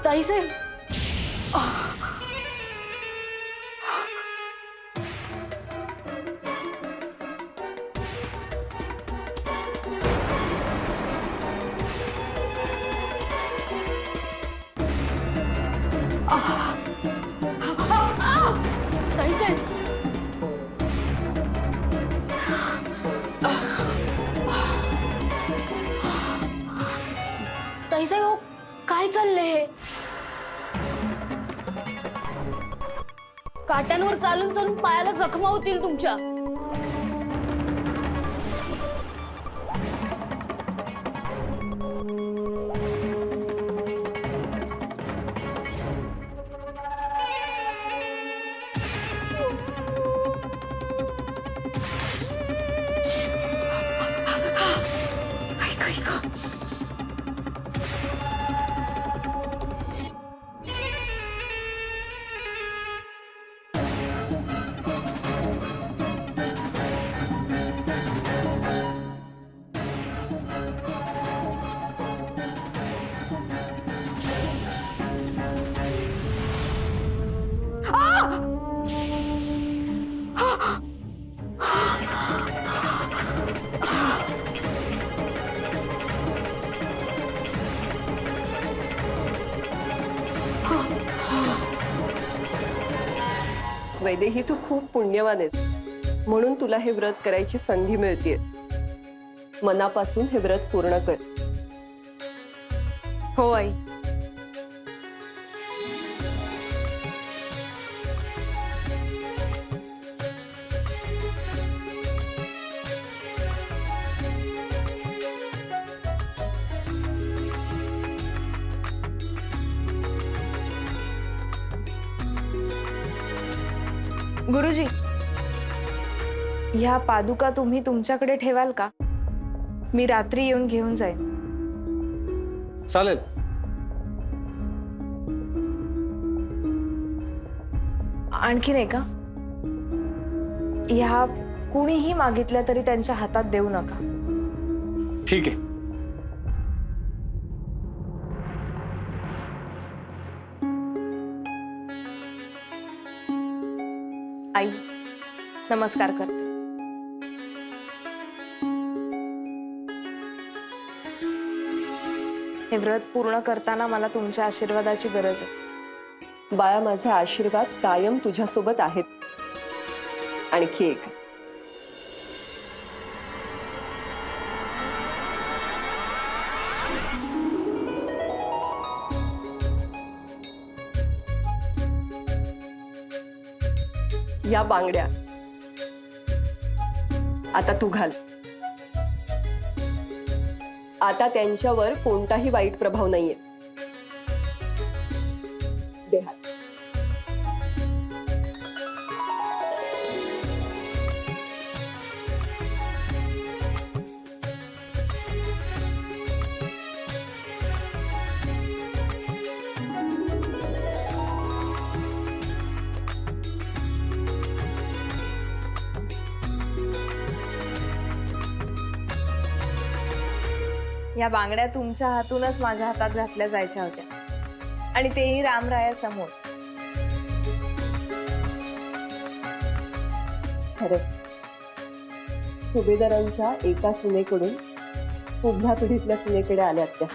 ताईसाहेब, ताईसाहेब, ताईसाहेब, हो काय चाललंय हे? काट्यांवर चालून चालून पायाला जखमा होतील तुमच्या. वैदेही, तू खूप पुण्यवान आहेस म्हणून तुला हे व्रत करायची संधी मिळतेय. मनापासून हे व्रत पूर्ण कर. हो आई. गुरुजी, ह्या पादुका तुम्ही तुमच्याकडे ठेवाल का? मी रात्री येऊन घेऊन जाईन. चालेल. आणखी नाही का? ह्या कुणीही मागितल्या तरी त्यांच्या हातात देऊ नका. ठीक आहे. आई, नमस्कार करते. हे व्रत पूर्ण करताना मला तुमच्या आशीर्वादाची गरज आहे. बाळा, माझे आशीर्वाद कायम तुझ्यासोबत आहेत. आणखी एक, या बांगड्या आता तू घाल. आता त्यांच्यावर कोणताही वाईट प्रभाव नाहीये. दे हात. या बांगड्या तुमच्या हातूनच माझ्या हातात घातल्या जायच्या होत्या, आणि तेही रामरायासमोर. खरं, सुभेदारांच्या एका सुनेकडून पुढल्या पिढीतल्या सुनेकडे आल्यात त्या.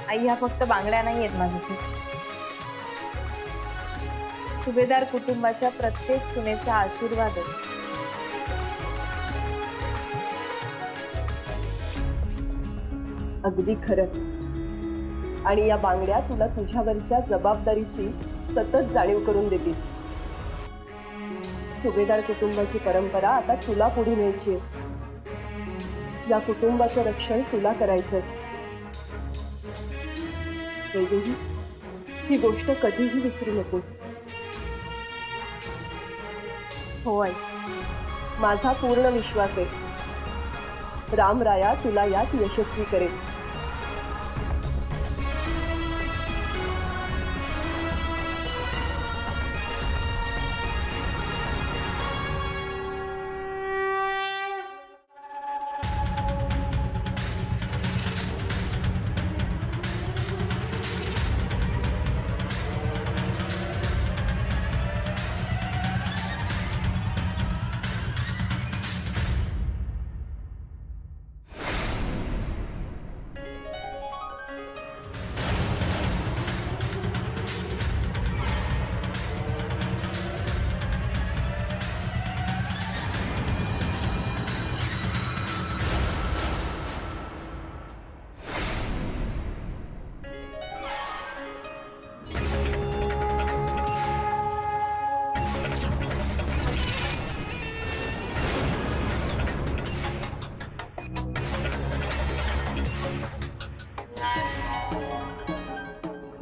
आई, ह्या फक्त बांगड्या नाही आहेत माझ्यासाठी. सुभेदार कुटुंबाच्या प्रत्येक सुनेचा आशीर्वाद आहे. अगदी खरं. आणि या बांगड्या तुला तुझ्यावरच्या जबाबदारीची सतत जाणीव करून देतील. सुभेदार कुटुंबाची परंपरा आता तुला पुढे न्यायची आहे. या कुटुंबाचं रक्षण तुला करायचंय. वैदेही, ही गोष्ट कधीही विसरू नकोस. हो आई. माझा पूर्ण विश्वास आहे. रामराया तुला यात यशस्वी करेल.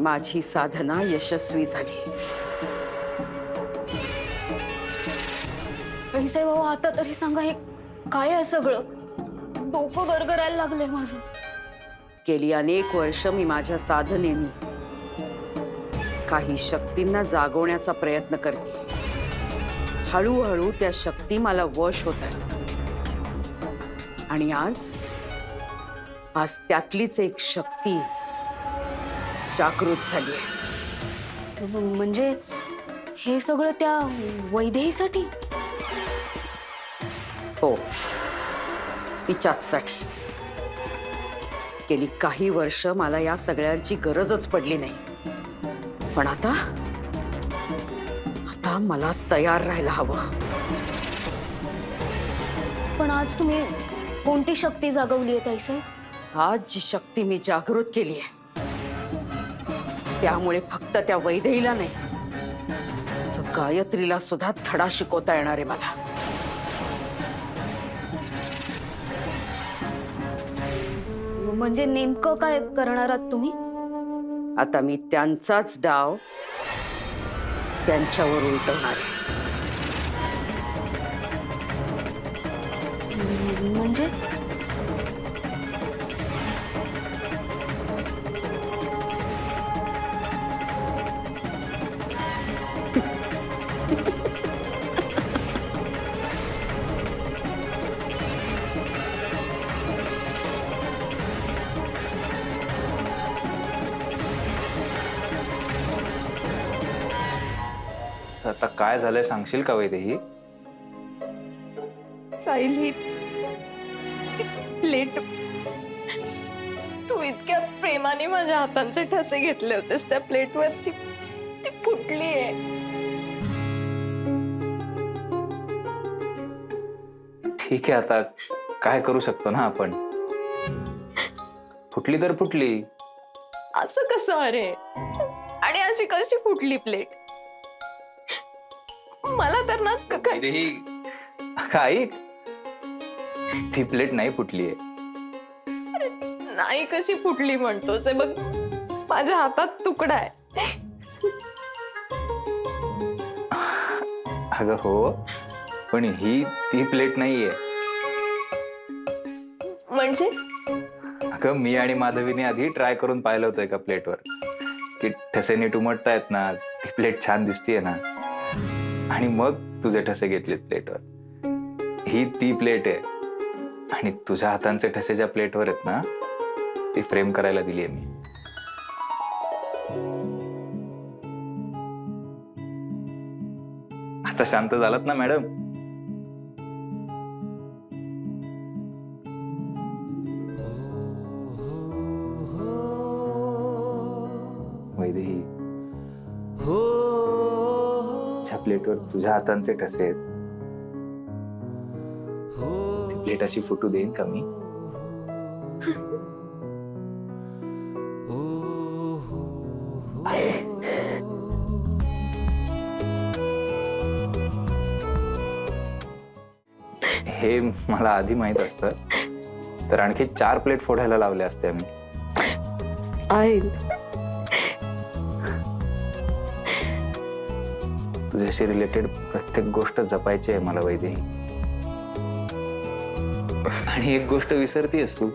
माझी साधना यशस्वी झाली. ताईसाहेब भाऊ आता तरी सांगा हे काय आहे सगळं. डोकं गरगरायला लागलंय माझं. गेली अनेक वर्ष मी माझ्या साधनेने काही शक्तींना जागवण्याचा प्रयत्न करते. हळूहळू त्या शक्ती मला वश होतात आणि आज त्यातलीच एक शक्ती जागृत झाली आहे. म्हणजे हे सगळं त्या वैदेहीसाठी. हो, तिच्याचसाठी. गेली काही वर्ष मला या सगळ्यांची गरजच पडली नाही. पण आता मला तयार राहायला हवं. पण आज तुम्ही कोणती शक्ती जागवली आहे ताईसाहेब? आज जी शक्ती मी जागृत केली आहे त्यामुळे फक्त त्या वैदेहीला नाही तर गायत्रीला सुद्धा धडा शिकवता येणार आहे मला. म्हणजे नेमकं काय करणार आहात तुम्ही? आता मी त्यांचाच डाव त्यांच्यावर उलटवणार आहे. म्हणजे आता काय झालंय सांगशील का वैदेही? साहिल ही प्लेट तू इतक्या प्रेमाने माझ्या हातांचे ठसे घेतले होतेस त्या प्लेटवर ती फुटली आहे. ठीक आहे, आता काय करू शकतो ना आपण. फुटली तर फुटली. असं कसं अरे? आणि अशी कशी फुटली प्लेट? मला तर ना वैदेही, ऐक, ती प्लेट नाही फुटलीये. नाही कशी फुटली म्हणतोस? बघ माझ्या हातात तुकडा आहे. अगं हो, पण ही ती प्लेट नाहीये. म्हणजे अगं मी आणि माधवीने आधी ट्राय करून पाहिलं होतं एका प्लेटवर की ठसे नीट उमटतायत ना, ती प्लेट छान दिसतीये ना, आणि मग तुझे ठसे घेतलेत प्लेटवर. ही ती प्लेट आहे आणि तुझ्या हातांचे ठसे ज्या प्लेटवर आहेत ना ती फ्रेम करायला दिली आहे मी. आता शांत झालात ना मॅडम? वैदेही, ज्या प्लेटवर तुझ्या हातांचे ठसे आहेत ती प्लेट अशी फुटू देईन का मी? हे मला आधी माहित असतं तर आणखी 4 प्लेट फोडायला लावले असते आम्ही. आईल तुझ्याशी रिलेटेड प्रत्येक गोष्ट जपायची आहे मला वैदेही. आणि एक गोष्ट विसरतीयस तू.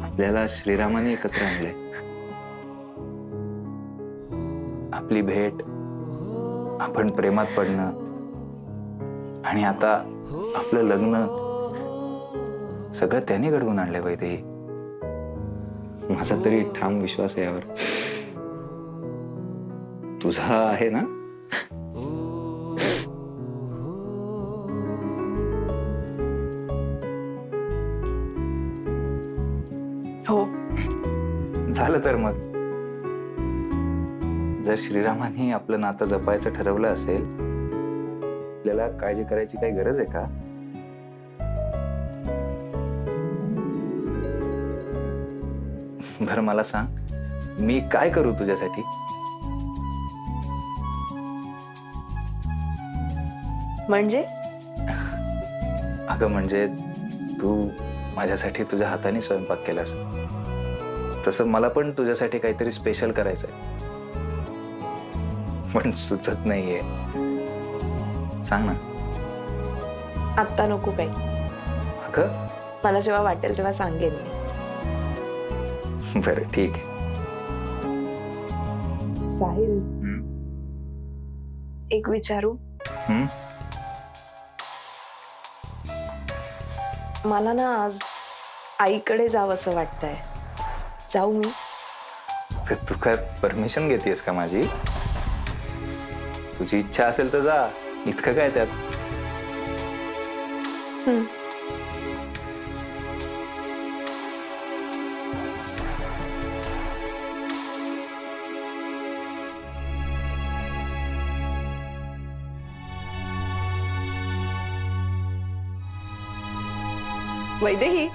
आपल्याला श्रीरामाने एकत्र आणलंय. आपली भेट, आपण प्रेमात पडणं आणि आता आपलं लग्न सगळं त्याने घडवून आणलंय वैदेही. माझा तरी ठाम विश्वास आहे यावर. तुझा आहे ना? हो. झालं तर मग. जर श्रीरामाने आपलं नातं जपायचं ठरवलं असेल, आपल्याला काळजी करायची काही गरज आहे का? बरं मला सांग, मी काय करू तुझ्यासाठी? म्हणजे अगं म्हणजे तू माझ्यासाठी तुझ्या हाताने स्वयंपाक केलास, तसं मला पण तुझ्यासाठी काहीतरी स्पेशल करायचंय, पण सुचत नाहीये. सांग ना. आत्ता नको काही. अगं मला जेव्हा वाटेल तेव्हा सांगेन मी. बरं ठीक आहे. साहिल, हम्म. एक विचारू? हम्म? मला ना आज आईकडे जावं असं वाटतंय. जाऊ मी? तर तू काय परमिशन घेतेस का माझी? तुझी इच्छा असेल तर जा, इतकं काय त्यात. वैदेही,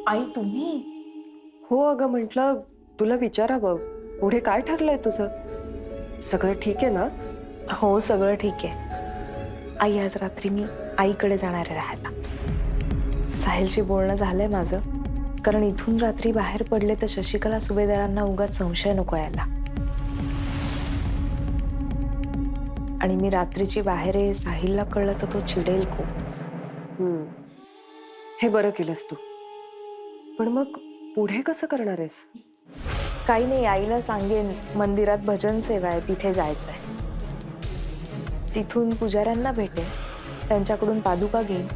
आई तुम्ही? हो अगं, म्हटलं तुला विचारावं, पुढे काय ठरलंय तुझं? सगळं ठीक आहे ना? हो, सगळं ठीक आहे. आई, आज रात्री मी आईकडे जाणार आहे राहायला. साहिलशी बोलणं झालंय माझं, कारण इथून रात्री बाहेर पडले तर शशिकला सुभेदारांना उगाच संशय नको यायला. आणि मी रात्रीची बाहेर आहे, साहिलला कळलं तर तो चिडेल खूप. हे बरं केलंस तू. पण मग पुढे कसं करणार आहेस? काही नाही, आईला सांगेन मंदिरात भजन सेवा आहे, तिथे जायचंय. तिथून पुजाऱ्यांना भेटेन, त्यांच्याकडून पादुका घेईन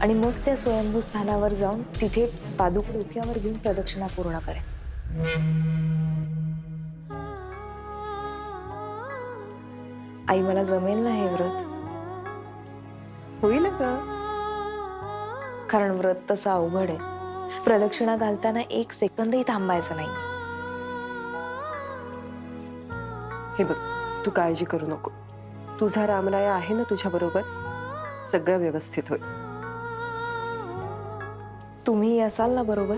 आणि मग त्या स्वयंभू स्थानावर जाऊन तिथे पादुका डोक्यावर घेऊन प्रदक्षिणा पूर्ण करेन. आई, मला जमेल ना हे व्रत? होईल का? कारण व्रत तसं अवघड आहे. प्रदक्षिणा घालताना 1 सेकंदही थांबायचं नाही. हे बघ, तू काळजी करू नको. तुझा रामराय आहे ना तुझ्या बरोबर, सगळं व्यवस्थित होईल. तुम्ही असाल ना बरोबर?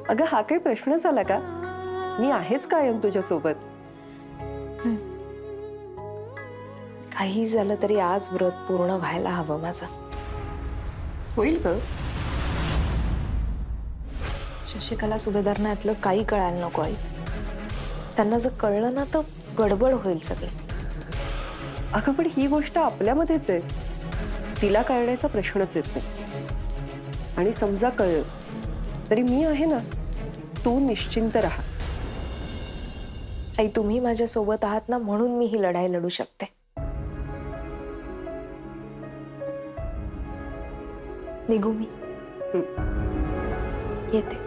अगं, हा काही प्रश्न झाला का? मी आहेच कायम तुझ्या सोबत. काही झालं तरी आज व्रत पूर्ण व्हायला हवं माझं. होईल का? शशिकला सुभेदारना यातलं काही कळायला नको आई. त्यांना जर कळलं ना तर गडबड होईल सगळी. अगं, पण ही गोष्ट आपल्यामध्येच आहे, तिला कळण्याचा प्रश्नच येत नाही. आणि समजा कळलं तरी मी आहे ना, तू निश्चिंत राहा. आई, तुम्ही माझ्या सोबत आहात ना, म्हणून मी ही लढाई लढू शकते. निघू मी? येते.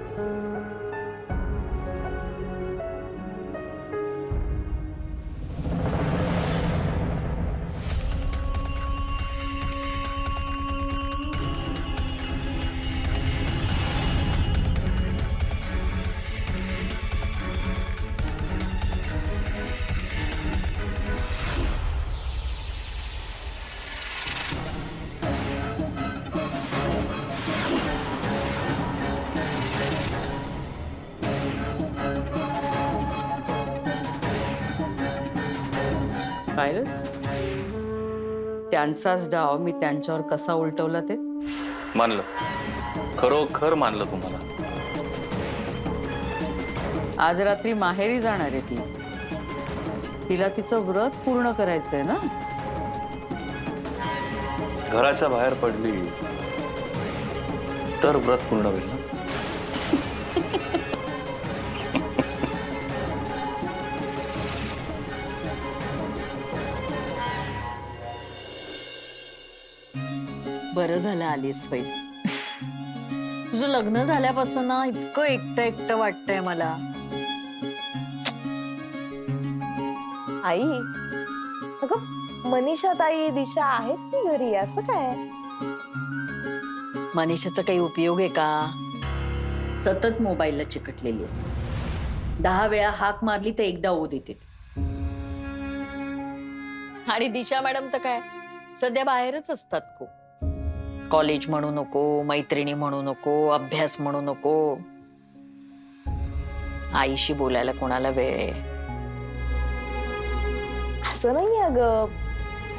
पाहिलंस, त्यांचाच डाव मी त्यांच्यावर कसा उलटवला ते. मानलं, खरोखर मानलं तुम्हाला. आज रात्री माहेरी जाणार आहे ती. तिला तिचं व्रत पूर्ण करायचंय ना. घराच्या बाहेर पडली तर व्रत पूर्ण होईल ना. बरं झालं आलीस बाई. तुझं लग्न झाल्यापासून ना इतकं एकटं एकटं वाटतंय मला. आई, अगं मनीषा ताई दिशा आहेत की घरी? असं काय? मनीषाचा काही उपयोग आहे का? सतत मोबाईलला चिकटलेली असते. 10 वेळा हाक मारली तर एकदा ओ देते. आणि दिशा मॅडम तर काय सध्या बाहेरच असतात. कॉलेज म्हणू नको, मैत्रिणी म्हणू नको, अभ्यास म्हणू नको. आईशी बोलायला कोणाला वेळ आहे? असं नाही अगं,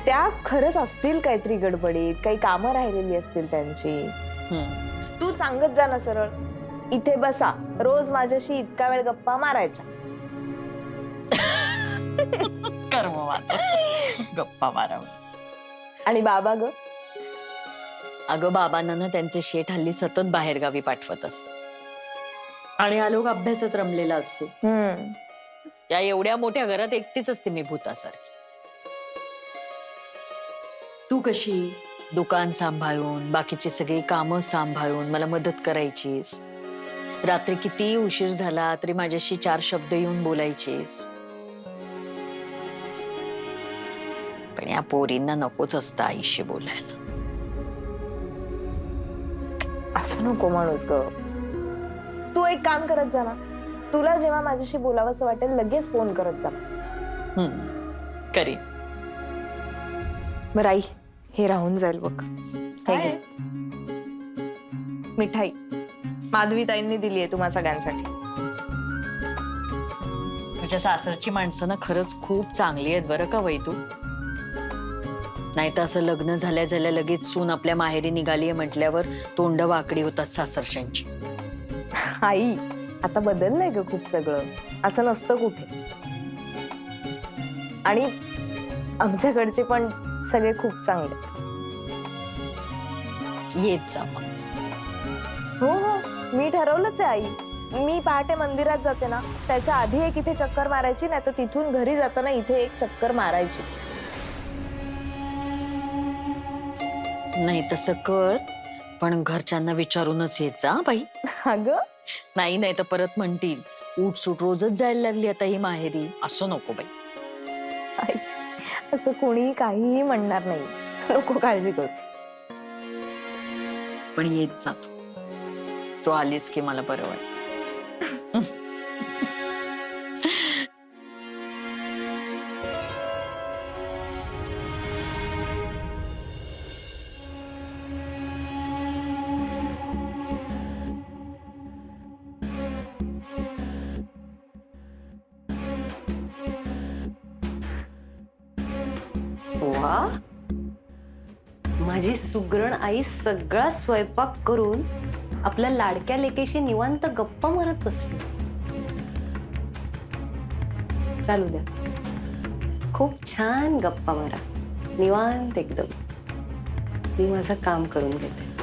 त्या खरंच असतील काहीतरी गडबडीत, काही कामं राहिलेली असतील त्यांची. तू सांगत जा ना सरळ, इथे बसा, रोज माझ्याशी इतका वेळ गप्पा मारायच्या. कर्म माझं गप्पा मारावं. आणि बाबा ग? अगं बाबांना ना त्यांचे शेठ हल्ली सतत बाहेरगावी पाठवत असतात आणि हा लोक अभ्यासात रमलेला असतो. त्या एवढ्या मोठ्या घरात एकटीच असते मी भूतासारखी. तू कशी दुकान सांभाळून बाकीची सगळी कामं सांभाळून मला मदत करायचीस. रात्री किती उशीर झाला तरी माझ्याशी 4 शब्द येऊन बोलायचीस. पण या पोरींना नकोच असतं आईशी बोलायला. असं नको माणूस ग. तू एक काम करत जा ना, तुला जेव्हा माझ्याशी बोलावंसं वाटेल लगेच फोन करत जा. करीन. बरं आई, हे राहून जाईल बघ. हे घे. मिठाई माधवी ताईंनी दिली आहे तुम्हा सगळ्यांसाठी. तुझ्या सासरची माणसं ना खरंच खूप चांगली आहेत बरं का वैतू. नाही तर असं लग्न झाल्या झाल्या लगेच सून आपल्या माहेरी निघालीये म्हटल्यावर तोंड वाकडी होतात सासरच्यांची. आई, आता बदललंय ग खूप सगळं, असं नसतं कुठे. आणि आमच्याकडचे पण सगळे खूप चांगले. येत जा मग. हो हो, मी ठरवलंच आहे आई. मी पहाटे मंदिरात जाते ना, त्याच्या आधी एक इथे चक्कर मारायची, नाही तर तिथून घरी जाताना इथे एक चक्कर मारायची. नाही तसं कर, पण घरच्यांना विचारूनच येत जा बाई. अगं नाही नाही तर परत म्हणतील उठसूट रोजच जायला लागली आता ही माहेरी. असं नको बाई. आई, असं कोणी काहीही म्हणणार नाही, नको काळजी करू. पण येत जातो. तो आलीस की मला बरं वाटतं. वा, माझी सुगरण आई सगळा स्वयंपाक करून आपल्या लाडक्या लेकीशी निवांत गप्पा मारत बसली. चालू द्या, खूप छान गप्पा मारा निवांत एकदम. मी माझं काम करून घेते.